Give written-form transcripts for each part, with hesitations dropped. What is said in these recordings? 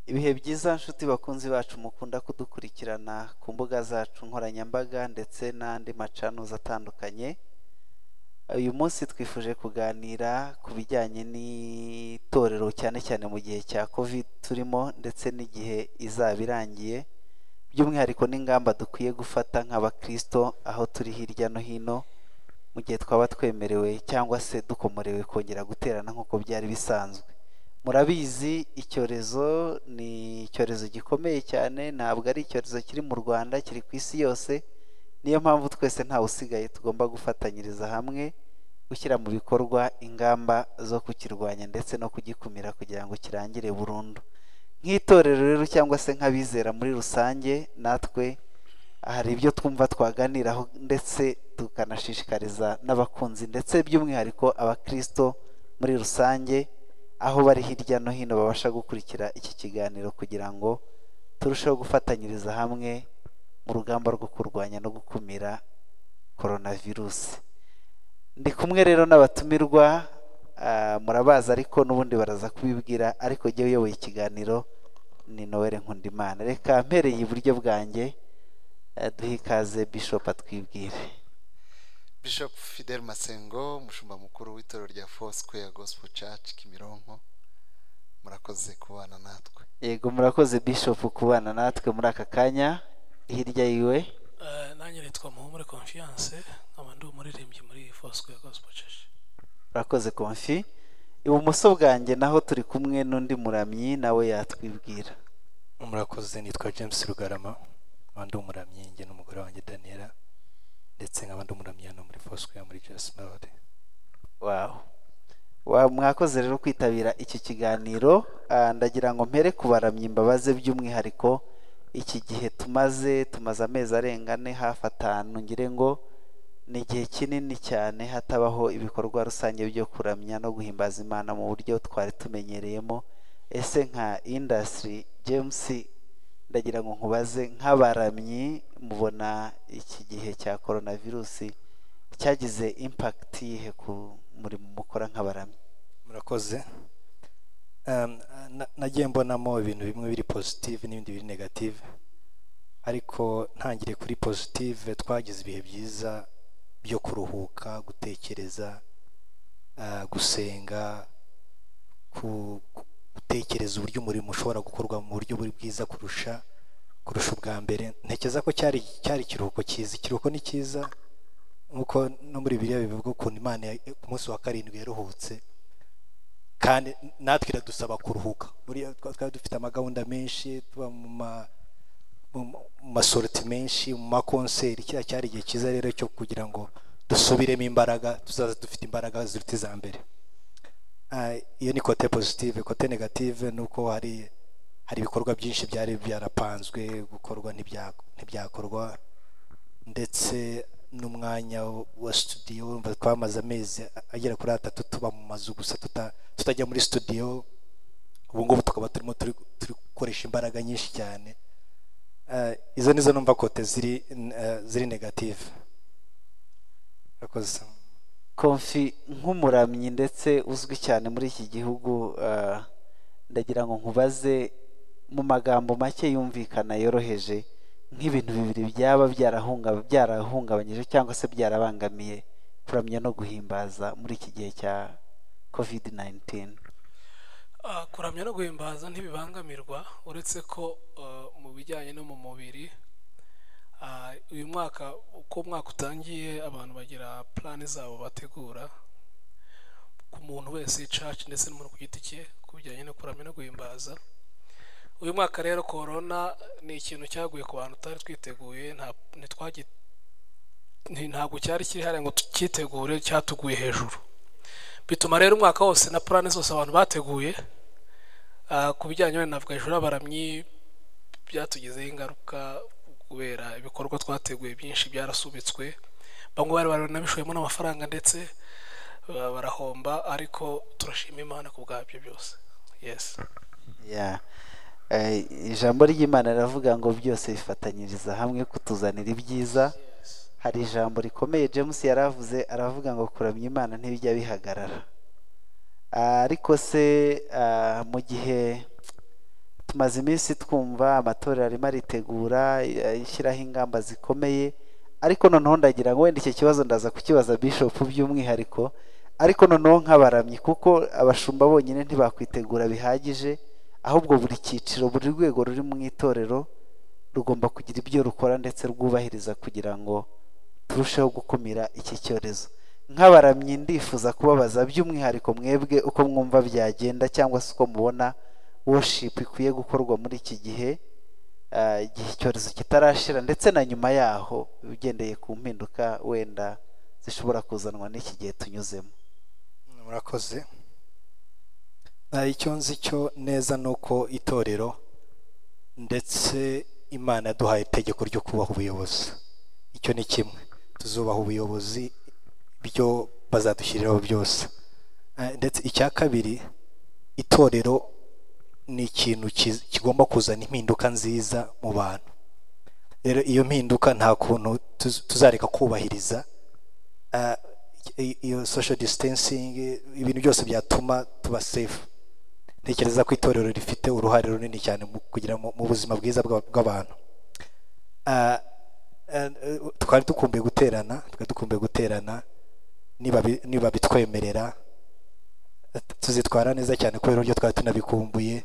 Ibihe byiza nshuti bakunzi bacu mukunda kudukurikirana ku mbuga zacu nkoranyambaga ndetse n'andi macanuza atandukanye. Uyu munsi twifuje kuganira ku bijyanye n'itorero cyane cyane mu gihe cya Covid turimo ndetse n'igihe izaba irangiye, by'umwihariko n'ingamba dukwiye gufata nk'abakristo aho turi hirya no hino mu gihe twaba twemerewe cyangwa se dukomorewe kongera guterana nk'uko byari bisanzwe. Murabizi icyorezo ni icyorezo gikomeye cyane, ntabwo ari icyorezo kiri mu Rwanda, kiri ku isi yose. Niyo mpamvu twese ntawe usigaye tugomba gufatanyiriza hamwe gushyira mu bikorwa ingamba zo kukirwanya ndetse no kugikumira kugira ngo kirangire burundu. Nk'itorero rero cyangwa se nk'abizera muri rusange, natwe hari ibyo twumva twaganiraho ndetse tukanashishikariza n'abakunzi ndetse by'umwihariko abakristo muri rusange aho bari hirya no hino babasha gukurikira iki kiganiro kugira ngo turusheho gufatanyiriza hamwe mu rugamba rwo kurwanya no gukumira coronavirus. Ndi kumwe rero n'abatumirwa, murabaza ariko n'ubundi baraza kubibwira, ariko jye uyoboye ikiganiro ni Noel Nkundimana. Reka mpereye iburyo bwanjye duhe ikaze Bishop atwibwire. Bishop Fidel Masengo, umushumba mukuru w'itorero rya Espoir Gospel Church Kimironko. Murakoze kubana natwe. Yego murakoze Bishop kubana natwe muri aka kanya. Hirya yiwe nanjye nitwa muri Confiance, nk'abandi umuririmbyi muri Espoir Gospel Church. Murakoze Confi. Ibumoso bwanjye naho turi kumwe n'undi muramyi, nawe yatwibwira. Murakoze, nitwa James Rugarama, abandi umuramyi nge n'umugore wanjye Daniela, ndetse nk'abandi umuramyi hano muri Espoir muri Espoir. Wow, mwakoze rero kwitabira iki kiganiro. Ndagira ngo mpere kubaramya imbabaze by'umwihariko iki gihe tumaze amezi arenga hafi 5, ngire ngo ni igihe kinini cyane hatabaho ibikorwa rusange byo kuramya no guhimbaza Imana mu buryo twari tumenyereyemo. Ese nka industry James, ndagira ngo nkubaze nk'abaramyi, mubona iki gihe cya coronavirus cyagize impact yihe ku murimo mukora nk'abaramyi? Murakoze. Nagiye mbonamo ibintu bimwe biri positive n'ibindi biri negative, ariko ntangire kuri positive. Twagize ibihe byiza byo kuruhuka, gutekereza, gusenga, gutekereza uburyo umurimo ushobora gukorwa mu buryo buri bwiza kurusha ubwa mbere. Ntekereza ko cyari ikiruhuko cyiza. Ikiruhuko ni cyiza nkuko no muri Bibiliya bivuga ukuntu Imana ku munsi wa 7 yaruhutse, kandi natwe iradusaba kuruhuka. Twari dufite amagahunda menshi, tuba mu masorti menshi, mu makonseri. Kiriya cyari igihe cyiza rero cyo kugira ngo dusubiremo imbaraga, tuzaza dufite imbaraga ziruta iza mbere. Iyo ni kote positive. Kote negative nuko hari ibikorwa byinshi byari byarapanzwe gukorwa ntibyakorwa, ndetse n'umwanya wa studio. Twamaze amezi agera kuri 3 tuba mu mazu gusa, tutajya muri studio. Ubu ngubu tukaba turimo turi gukoresha imbaraga nyinshi cyane. Izo nizo numva kote ziri negative. Murakoze. Confi, nk'umuramyi ndetse uzwi cyane muri iki gihugu, ndagira ngo nkubaze mu magambo make yumvikana yoroheje, nk'ibintu bibiri byaba byarahungabanyije cyangwa se byarabangamiye kuramya no guhimbaza muri iki gihe cya COVID-19. Kuramya no guhimbaza ntibibangamirwa, uretse ko mu bijyanye no mu mubiri, uyu mwaka uko umwaka utangiye abantu bagira plan zabo bategura ku muntu wese, church ndetse n'umuntu ku giti cye, ku bijyanye no kuramya no guhimbaza. Uyu mwaka rero corona ni ikintu cyaguye ku bantu tutari twiteguye, ntabwo cyari kiri ngo tukitegure, cyatuguye hejuru. Bituma rero umwaka wose na plan zose abantu bateguye ku bijyanye navuga hejuru abaramyi byatugizeho ingaruka, kubera ibikorwa twateguye byinshi byarasubitswe. Bamwe bari baranabishoyemo n'amafaranga ndetse barahomba, ariko turashima Imana ku bwabyo byose. Yes. Ijambo ry'Imana riravuga ngo byose bifatanyiriza hamwe kutuzanira ibyiza. Hari ijambo rikomeye James yaravuze, aravuga ngo kuramya Imana ntibijya bihagarara. Ariko se mu gihe tumaze iminsi twumva amatorero arimo aritegura ishyiraho ingamba zikomeye, ariko noneho ndagira ngo wenda iki kibazo ndaza kukibaza Bishop by'umwihariko, ariko noneho nk'abaramyi, kuko abashumba bonyine ntibakwitegura bihagije, ahubwo buri cyiciro, buri rwego ruri mu itorero rugomba kugira ibyo rukora ndetse rwubahiriza kugira ngo turusheho gukumira iki cyorezo. Nk'abaramyi ndifuza kubabaza by'umwihariko mwebwe uko mwumva byagenda cyangwa se uko mubona worship ikwiye gukorwa muri iki gihe, igihe icyorezo kitarashira ndetse na nyuma yaho, bigendeye ku mpinduka wenda zishobora kuzanwa n'iki gihe tunyuzemo. Murakoze. Icyo nzi cyo neza nuko itorero ndetse Imana yaduhaye itegeko ryo kubaha ubuyobozi. Icyo ni kimwe, tuzubaha ubuyobozi byo bazadushyiriraho byose. Ndetse icya kabiri, itorero ni ikintu kigomba kuzana impinduka nziza mu bantu. Rero iyo mpinduka nta kuntu tuzareka kubahiriza iyo social distancing, ibintu byose byatuma tuba safe. Ntekereza ko itorero rifite uruhare runini cyane kugira mu buzima bwiza bw'abantu. Twari dukumbuye guterana, niba bitwemerera tuzitwara neza cyane kubera uburyo twari tunabikumbuye.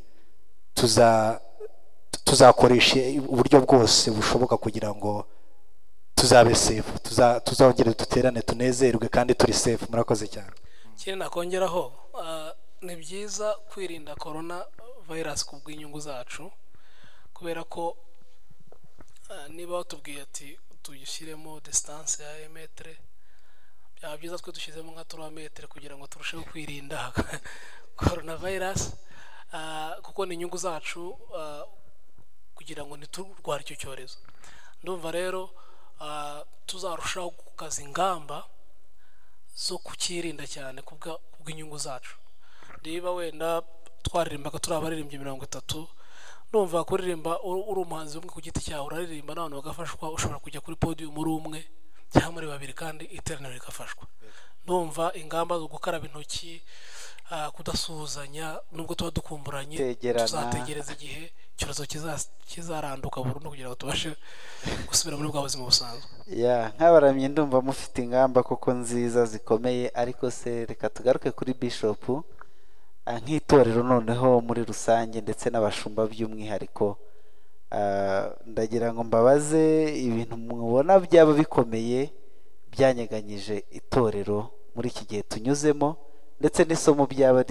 Tuzakoresha uburyo bwose bushoboka kugira ngo tuzabe safe, tuzongere duterane tunezerwe kandi turi safe. Murakoze cyane. Kiri nakongeraho, ni byiza kwirinda corona virus ku bw'inyungu zacu, kubera ko niba watubwiye ati tuyishyiremo distance ya metre, byaba byiza twe dushyizemo nka 3 metre kugira ngo turusheho kwirinda corona virus, kuko ni inyungu zacu kugira ngo ntiturware icyo cyorezo. Ndumva rero tuzarushaho gukaza ingamba zo kukirinda cyane kubw'inyungu zacu. Niba wenda twaririmbaga turi abaririmbyi 30, ndumva kuririmba uri umuhanzi umwe ku giti cyawe, uraririmba n'abantu bagafashwa, ushobora kujya kuri podium muri umwe cyangwa muri babiri kandi iteraniro rigafashwa. Ndumva ingamba zo gukaraba intoki, kudasuhuzanya, nubwo tuba dukumburanye, tuzategereza igihe icyorezo kizaranduka burundu kugira ngo tubashe gusubira muri bwa buzima busanzwe. Nk'abaramyi ndumva mufite ingamba koko nziza zikomeye, ariko se reka tugaruke kuri Bishop nk'itorero noneho muri rusange ndetse n'abashumba by'umwihariko. Ndagira ngo mbabaze ibintu mubona byaba bikomeye byanyeganyije itorero muri iki gihe tunyuzemo, ndetse n'isomo byaba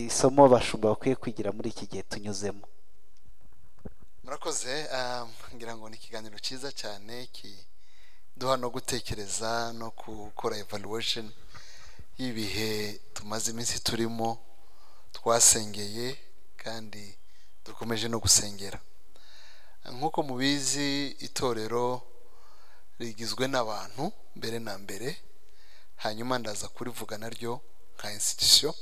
isomo abashumba bakwiye kwigira muri iki gihe tunyuzemo. Murakoze. Ngira ngo ni ikiganiro cyiza cyane kiduha no gutekereza no gukora evaluation y'ibihe tumaze iminsi turimo, twasengeye kandi dukomeje no gusengera. Nk'uko mubizi, itorero rigizwe n'abantu mbere na mbere, hanyuma ndaza kurivuga naryo nka institution,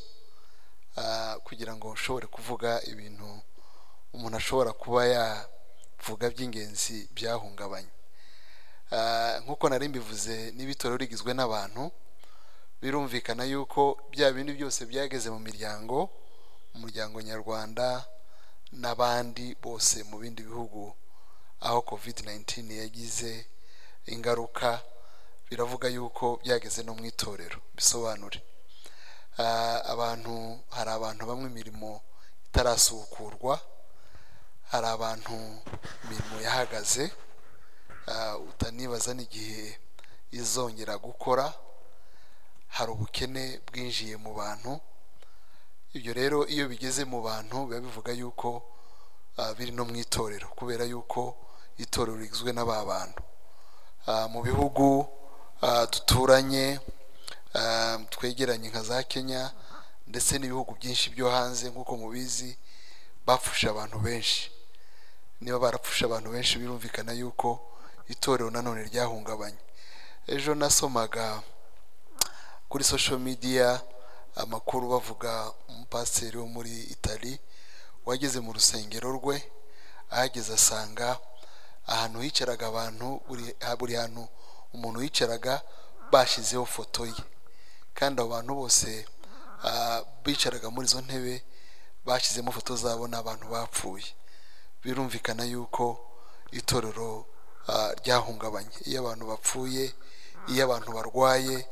kugira ngo ushobore kuvuga ibintu umuntu ashobora kuba yavuga by'ingenzi byahungabanye. Nk'uko nari mbivuze, n'ibitorero rigizwe n'abantu, birumvikana yuko bya bindi byose byageze mu muryango nyarwanda n'abandi bose mu bindi bihugu aho COVID-19 yagize ingaruka, biravuga yuko byageze no mu itorero. Bisobanure hari abantu bamwe imirimo itarasukurwa, hari abantu imirimo yahagaze, utanibaza n'igihe izongera gukora, hari ubukene bwinjiye mu bantu. Ibyo rero iyo bigeze mu bantu biba bivuga yuko biri no mu itorero, kubera yuko itorero rigizwe n'aba bantu. Mu bihugu duturanye twegeranye nka za Kenya ndetse n'ibihugu byinshi byo hanze, nk'uko mubizi, bapfusha abantu benshi. Niba barapfusha abantu benshi, birumvikana yuko itorero nanone ryahungabanye. Ejo nasomaga kuri social media amakuru bavuga umupasiteri wo muri Italy wageze mu rusengero rwe, ahageze asanga ahantu hicaraga abantu, buri hantu umuntu yicaraga bashizeho foto ye, kandi abo bantu bose bicaraga muri izo ntebe bashyizemo foto zabo n'abantu bapfuye. Birumvikana yuko itorero ryahungabanye iyo abantu bapfuye, iyo abantu barwaye,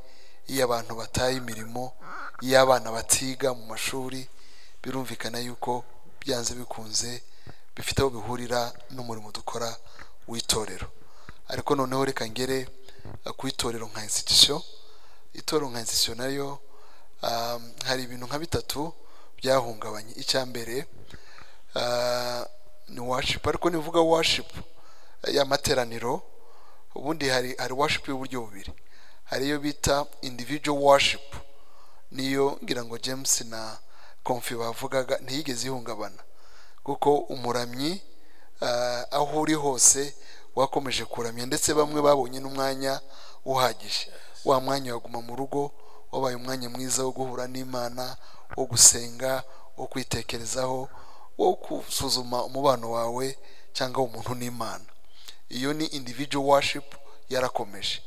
iyo abantu bataye imirimo, iyo abana batiga mu mashuri. Birumvikana yuko byanze bikunze bifite aho bihurira n'umurimo dukora w'itorero. Ariko noneho reka ngere ku itorero nka institution. Itorero nka institution nayo hari ibintu nka bitatu byahungabanye. Icya mbere ni worship. Ariko nivuga worship y'amateraniro, ubundi hari worship y'uburyo bubiri. Hari iyo bita individual worship, niyo ngira ngo James na Confi bavugaga ntiyigeze ihungabana, kuko umuramyi aho uri hose wakomeje kuramya, ndetse bamwe babonye n'umwanya uhagije. Wa mwanya waguma mu rugo wabaye umwanya mwiza wo guhura n'Imana, wo gusenga, wo kwitekerezaho, wo gusuzuma umubano wawe cyangwa umuntu n'Imana. Iyo ni individual worship yarakomeje.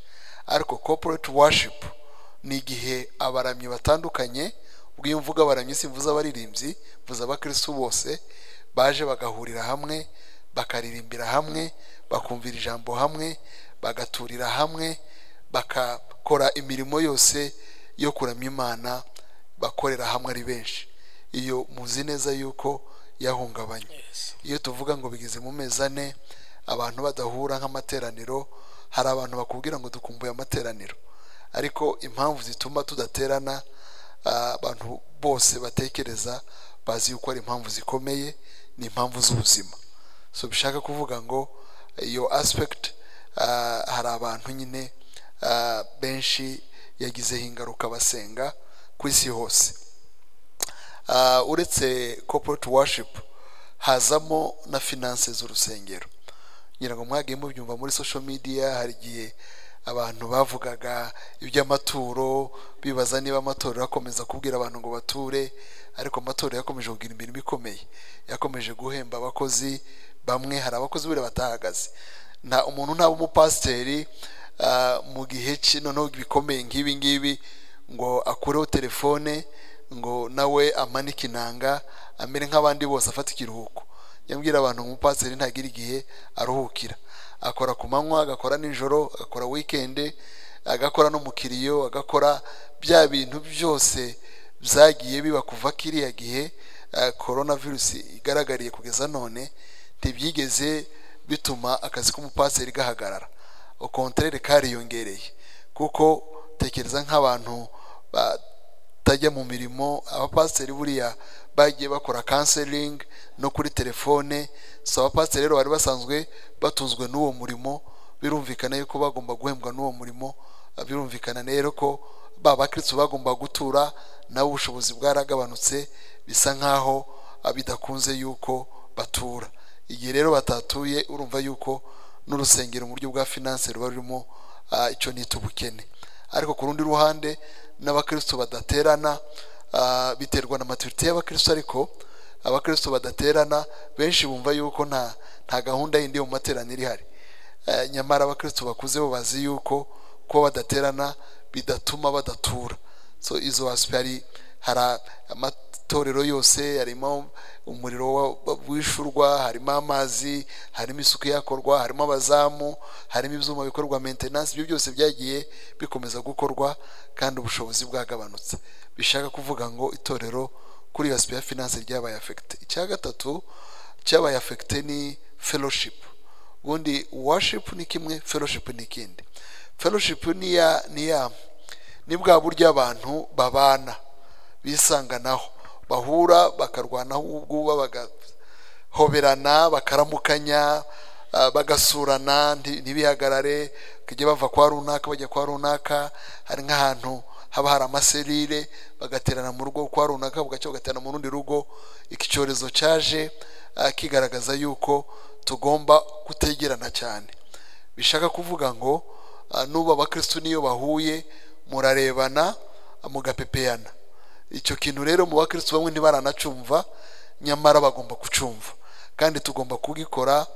Ariko corporate worship ni igihe abaramyi batandukanye, ubwo iyo mvuga abaramyi simvuza abaririmbyi, mvuza abakristo bose, baje bagahurira hamwe, bakaririmbira hamwe, bakumvira ijambo hamwe, bagaturira hamwe, bakakora imirimo yose yo kuramya Imana, bakorera hamwe ari benshi. Iyo muzi neza yuko yahungabanye. Iyo tuvuga ngo bigeze mu mezi 4 abantu badahura nk'amateraniro, hari abantu bakubwira ngo dukumbuye amateraniro, ariko impamvu zituma tudaterana abantu bose batekereza bazi yuko ari impamvu zikomeye, ni impamvu z'ubuzima. So bishaka kuvuga ngo iyo aspect hari abantu nyine benshi yagizeho ingaruka basenga ku isi hose. Uretse corporate worship hazamo na finances z'urusengero. Ngira ngo mwagiye mubyumva muri social media, hari igihe abantu bavugaga iby'amaturo bibaza niba amaturo akomeza kubwira abantu ngo bature, ariko amaturo yakomeje kugira imirimo ikomeye, yakomeje guhemba abakozi bamwe. Hari abakozi bure batahagaze, nta umuntu nta umupasiteri mu gihe noneho bikomeye nk'ibi ngibi ngo akureho telefone ngo nawe amanike inanga amere nk'abandi bose afata ikiruhuko. Yambwira abantu umupasiteri ntagira igihe aruhukira, akora ku manywa, agakora nijoro, agakora weekend, agakora no mu kiriyo, agakora bya bintu byose byagiye biba kuva kiriya gihe coronavirus igaragariye kugeza none. Ntibyigeze bituma akazi k'umupasiteri gahagarara, au contraire kariyongereye, kuko tekereza nk'abantu batajya mu mirimo. Abapasiteri buriya bagiye bakora counseling no kuri telefone. So abapasiteri rero bari basanzwe batunzwe n'uwo murimo, birumvikana yuko bagomba guhembwa n'uwo murimo. Birumvikana rero ko abakristo bagomba gutura, nabo ubushobozi bwaragabanutse, bisa nkaho bidakunze yuko batura. Igihe rero batatuye, urumva yuko n'urusengero mu buryo bwa finance ruba rurimo icyo nita ubukene. Ariko ku rundi ruhande n'abakristo badaterana, biterwa na maturité y'abakristo, ariko abakristo badaterana benshi bumva yuko nta gahunda yindi yo mu materaniro ihari. Nyamara abakristo bakuze bo bazi yuko ko badaterana bidatuma badatura. So izo aspect hari amatorero yose, harimo umuriro wishurwa, harimo amazi, harimo isuku yakorwa, harimo abazamu, harimo ibyuma bikorwa maintenance. Ibyo byose byagiye bikomeza gukorwa kandi ubushobozi bwagabanutse. Bishaka kuvuga ngo itorero kuri aspect ya finance ryabaye affect. Icya gatatu cyabaye affect ni fellowship. Ubundi worship ni kimwe, fellowship ni kindi. Fellowship ni bwa buryo abantu babana bisanganaho, bahura bakarwanaho ubwuba, bagahoberana, bakaramukanya, bagasurana, ntibihagarare kujya bava kwa runaka bajya kwa runaka. Hari nk'ahantu haba hari amaserire, bagaterana mu rugo kwa runaka, bugacyo bagaterana mu rundi rugo. Iki cyorezo cyaje kigaragaza yuko tugomba kutegerana cyane. Bishaka kuvuga ngo nuba abakristo niyo bahuye murarebana mugapepeyana. Icyo kintu rero mu bakristo bamwe ntibaranacumva, nyamara bagomba kucumva, kandi tugomba kugikora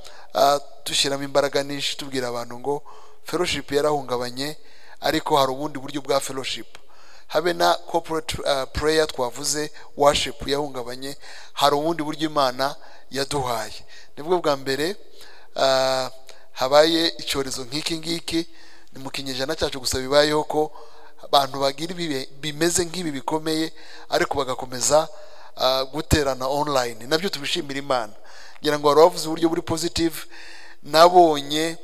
dushyiramo imbaraga nyinshi, tubwira abantu ngo fellowship yarahungabanye, ariko hari ubundi buryo bwa fellowship. habe na corporate prayer twavuze worship yahungabanye, hari ubundi buryo Imana yaduhaye. Nibwo bwa mbere habaye icyorezo nk'iki ngiki, ni mu kinyejana cyacu gusa bibayeho ko abantu bagira bimeze nk'ibi bikomeye ariko bagakomeza guterana online. Nabyo tubishimira Imana. Ngira ngo wari wavuze uburyo buri positive. Nabonye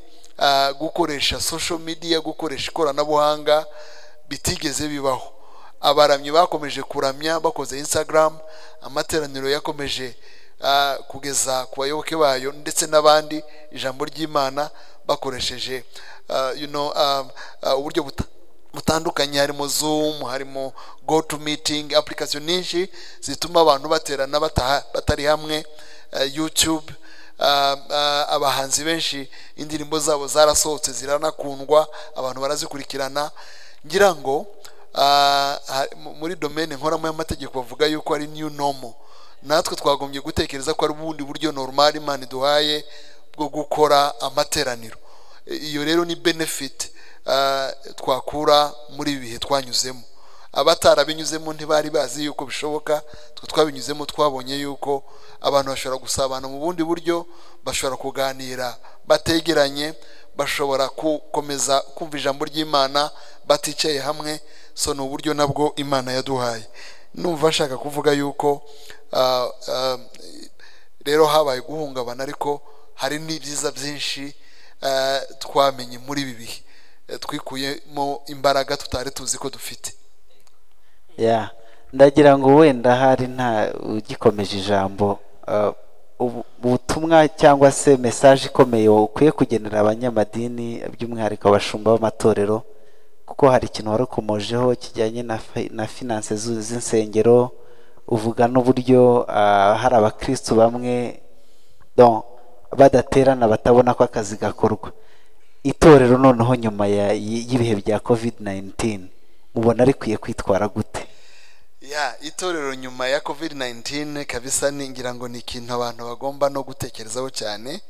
gukoresha social media, gukoresha ikoranabuhanga bitigeze bibaho. Abaramyi bakomeje kuramya bakoze Instagram, amateraniro yakomeje kugeza ku bayoboke bayo ndetse n'abandi ijambo ry'Imana bakoresheje uburyo butandukanye, harimo Zoom, harimo go to meeting, application nyinshi zituma abantu baterana batari hamwe, YouTube. Abahanzi benshi indirimbo zabo zarasohotse ziranakundwa, abantu barazikurikirana. Ngira ngo muri domaine nkoramo y'amategeko bavuga yuko ari new normal. Natwe twagombye gutekereza ko ari ubundi buryo normal Imana iduhaye bwo gukora amateraniro. Iyo rero ni benefit twakura muri ibi bihe twanyuzemo. Abatarabinyuzemo ntibari bazi yuko bishoboka, twe twabinyuzemo twabonye yuko abantu bashobora gusabana mu bundi buryo, bashobora kuganira bategeranye, bashobora gukomeza kumva ijambo ry'Imana baticaye hamwe. So ni uburyo nabwo Imana yaduhaye. Numva ashaka kuvuga yuko rero habaye guhungabana, ariko hari n'ibyiza byinshi twamenye muri ibi bihe, twikuyemo imbaraga tutari tuzi ko dufite. Ndagira ngo wenda hari nta ugikomeje ijambo, ubutumwa cyangwa se message ikomeye ukwiye kugenera abanyamadini by'umwihariko abashumba b'amatorero, kuko hari ikintu warukomojeho kijyanye na finance z'insengero. Uvuga n'uburyo hari abakristo bamwe badaterana batabona ko akazi gakorwa. Itorero noneho nyuma y'ibihe bya COVID-19 mubona rikwiye kwitwara gute? Itorero nyuma ya COVID-19 kabisa, ningira ngo ni ikintu abantu bagomba no gutekerezaho cyane.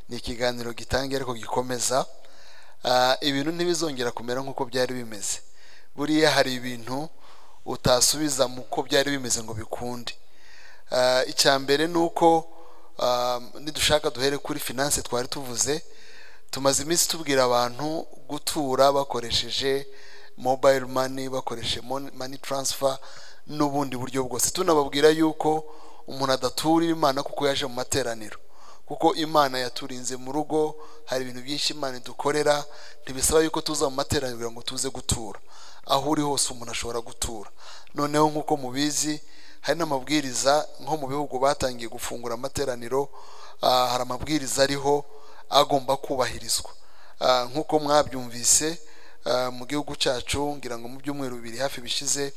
Ni ikiganiro gitangiye ariko gikomeza. Ibintu ntibizongera kumera nk'uko byari bimeze. Buriya hari ibintu utasubiza muko byari bimeze ngo bikunde. Icyambere nuko nidushaka duhere kuri finance twari tuvuze, tumaze iminsi tubwira abantu gutura bakoresheje mobile money, bakoresheje money transfer n'ubundi buryo bwose. Tunababwira yuko umuntu adaturira Imana kuko yaje mu materaniro, kuko Imana yaturinze mu rugo. Hari ibintu byinshi Imana idukorera, ntibisaba yuko tuza mu materaniro ngo tuze gutura. Aho uri hose umuntu ashobora gutura. Noneho nk'uko mubizi, hari n'amabwiriza nko mu bihugu batangiye gufungura amateraniro, hari amabwiriza ariho agomba kubahirizwa. Nk'uko mwabyumvise mu gihugu cyacu, ngira ngo mu byumweru bibiri hafi bishize,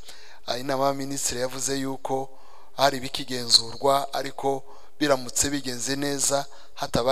inama y'abaminisitiri yavuze yuko hari bikigenzurwa, ariko biramutse bigenze neza hatabaye